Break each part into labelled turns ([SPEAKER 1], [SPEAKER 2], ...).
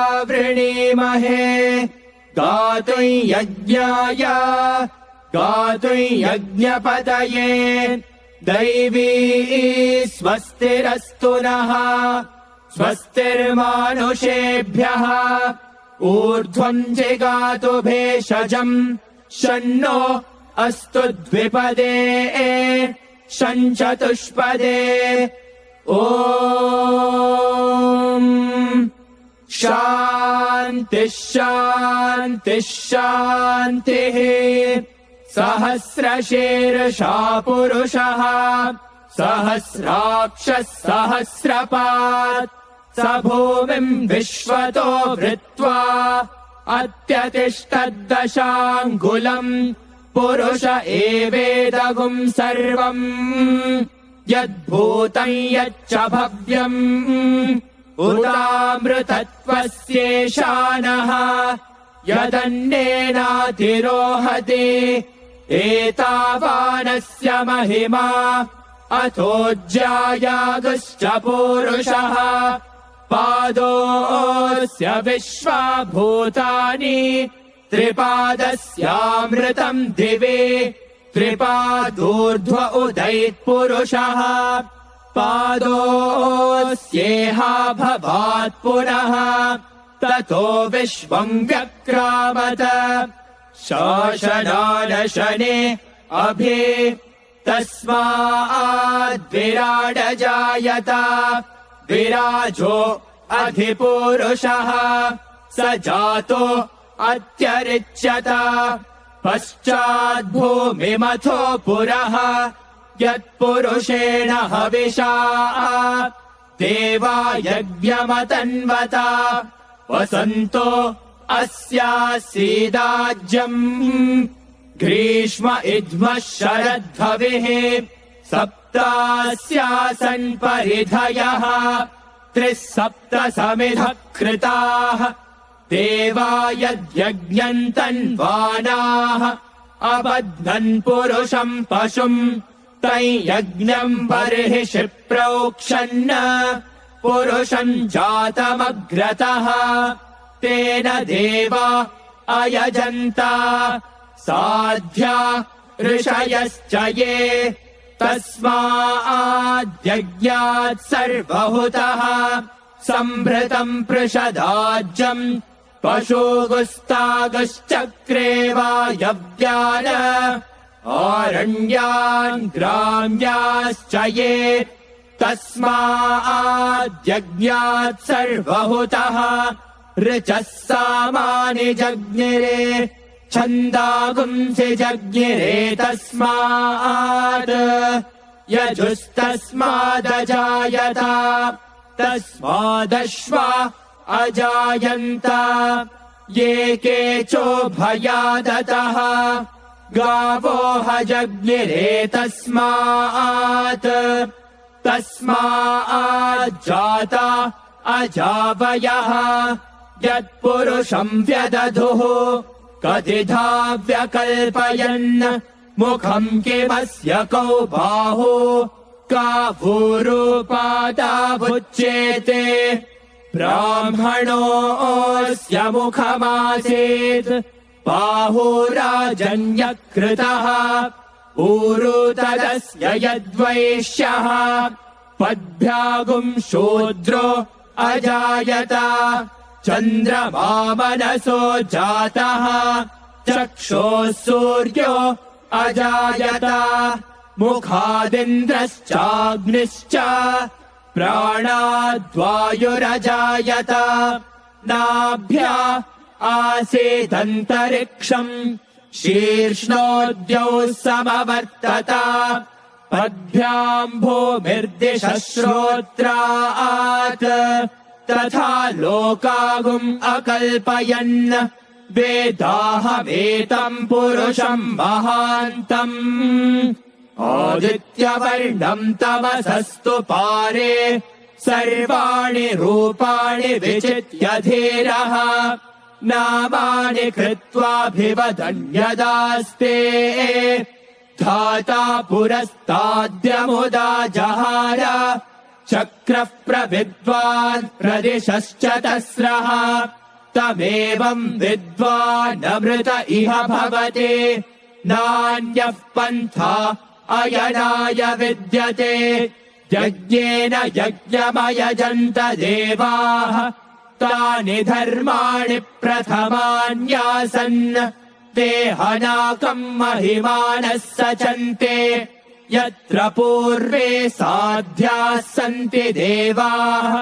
[SPEAKER 1] तच्छंयोरावृणीमहे गातुं यज्ञाय गातुं यज्ञपतये दैवी स्वस्तिरस्तु नः स्वस्तिर्मानुषेभ्यः ऊर्ध्वं जिगातु भेषजम् शन्नो अस्तु द्विपदे शञ्चतुष्पदे ॐ शान्तिः शान्तिः शान्तिः सहस्रशीर्षा पुरुषः सहस्राक्षः सहस्रपात् स भूमिम् विश्वतो वृत्वा अत्यतिष्ठद्दशाङ्गुलम् पुरुष एवेदगुम् सर्वम् यद्भूतम् यच्च भव्यम् उतामृतत्वस्येशानः यदन्नेनातिरोहति एतावानस्य महिमा अथोज्यायागश्च पूरुषः पादोऽस्य विश्वाभूतानि त्रिपादस्यामृतम् दिवे त्रिपादूर्ध्व उदैत्पुरुषः पादोऽस्येहा भवात् पुनः ततो विश्वम् व्यक्रामत शासनानशने अभि तस्माद्विराडजायत विराजो अधिपुरुषः स जातो अत्यरिच्यत पश्चाद्भूमिमथो पुरः यत्पुरुषेण हविषा देवा यज्ञमतन्वता वसन्तो अस्यासीदाज्यम् ग्रीष्म इद्मः शरद्भविः सप्तास्यासन् परिधयः 37 समिधः कृताः देवा यद्यज्ञम् तन्वानाः अबध्नन् पुरुषम् पशुम् तं यज्ञम् बर्हिषि प्रोक्षन् पुरुषम् जातमग्रतः तेन देवा अयजन्त साध्या ऋषयश्च ये तस्माद्यज्ञात् सर्वहुतः सम्भृतम् पृषदाज्यम् पशुगुस्तागश्चक्रे वायव्यान आरण्यान् ग्राम्याश्च ये तस्माद्यज्ञात् सर्वहुतः ऋचः सामानि जज्ञिरे छन्दागुंसि जज्ञिरे तस्मात् यजुस्तस्मादजायत तस्मादश्वा अजायन्त ये केचोभयादतः गावो हजज्ञिरे तस्माज्जाता अजावयः यत्पुरुषम् व्यदधुः कतिधा व्यकल्पयन् मुखम् किमस्य कौ बाहु का भूरूपादाभुच्येते ब्राह्मणोऽस्य मुखमासीत् बाहुराजन्यकृतः ऊरु तदस्य यद्वैश्यः पद्भ्यागुम् शूद्रो अजायत चन्द्रमा मनसो जातः चक्षोः सूर्यो अजायत मुखादिन्द्रश्चाग्निश्च प्राणाद्वायुरजायत नाभ्या आसीदन्तरिक्षम् शीर्ष्णोद्यौ समवर्तत पद्भ्याम् भूमिर्दिशः श्रोत्रात् तथा लोकागुम् अकल्पयन् वेदाहमेतम् पुरुषम् महान्तम् आदित्यवर्णम् तमसस्तु पारे सर्वाणि रूपाणि विचित्य धीरः नामानि कृत्वाभिवदन्यदास्ते धाता पुरस्ताद्यमुदा जहार चक्रः प्रविद्वान् प्रदिशश्च तस्रः तमेवम् विद्वानमृत इह भवते नान्यः पन्था अयनाय विद्यते यज्ञेन यज्ञमयजन्त देवाः तानि धर्माणि प्रथमान्यासन् ते हनाकम् महिमानः सचन्ते यत्र पूर्वे साध्याः सन्ति देवाः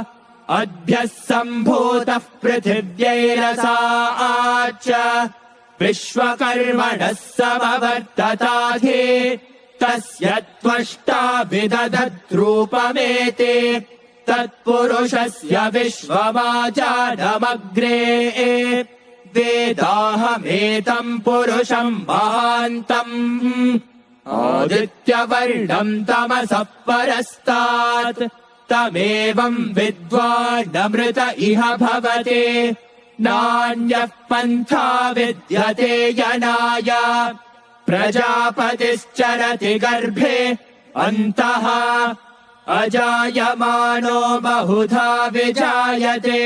[SPEAKER 1] अद्भ्यः सम्भूतः पृथिव्यैरसाच्च विश्वकर्मणः समवर्तताधे तस्य त्वष्टा विदधद्रूपमेते तत्पुरुषस्य विश्वमाजानमग्रे वेदाहमेतम् पुरुषम् महान्तम् आदित्यवर्णम् तमसः परस्तात् तमेवम् विद्वानमृत इह भवते नान्यः पन्था विद्यते यनाय प्रजापतिश्चरति गर्भे अन्तः अजायमानो बहुधा विजायते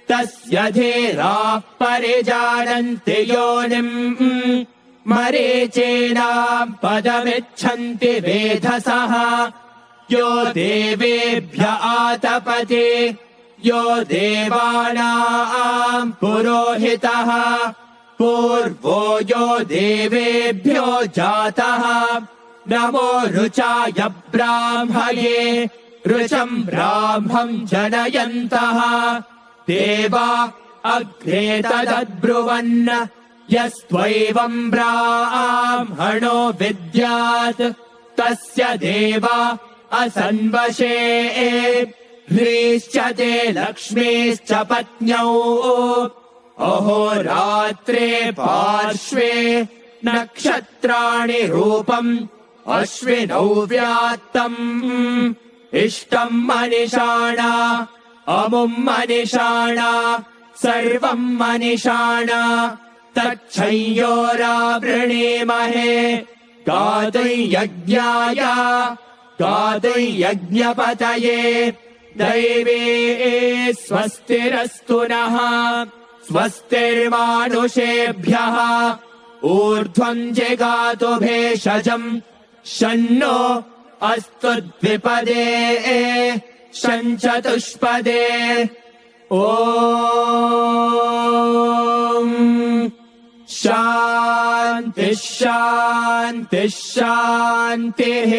[SPEAKER 1] तस्य धीराः परिजानन्ति योनिम् मरीचीनाम् पदमिच्छन्ति वेधसः यो देवेभ्य आतपते यो देवानाम् पुरोहितः पूर्वो यो देवेभ्यो जातः नमो रुचाय ब्राह्मये रुचम् ब्राह्मम् जनयन्तः देवा अग्रे तदब्रुवन् यस्त्वैवम् ब्राह्मणो विद्यात् तस्य देवा असन्वशे ह्रीश्च ते लक्ष्मीश्च पत्न्यौ अहोरात्रे पार्श्वे नक्षत्राणि रूपम् अश्विनौ व्यात्तम् इष्टम् मनिषाणा अमुम् मनिषाणा सर्वम् मनिषाणा तच्छंयोरावृणीमहे गातुयज्ञाय गातुयज्ञपतये दैवे स्वस्तिरस्तु नः स्वस्तिर्मानुषेभ्यः ऊर्ध्वम् जिगातु भेषजम् शन्नो अस्तु द्विपदे शञ्चतुष्पदे ॐ शान्तिः शान्तिः शान्तिः।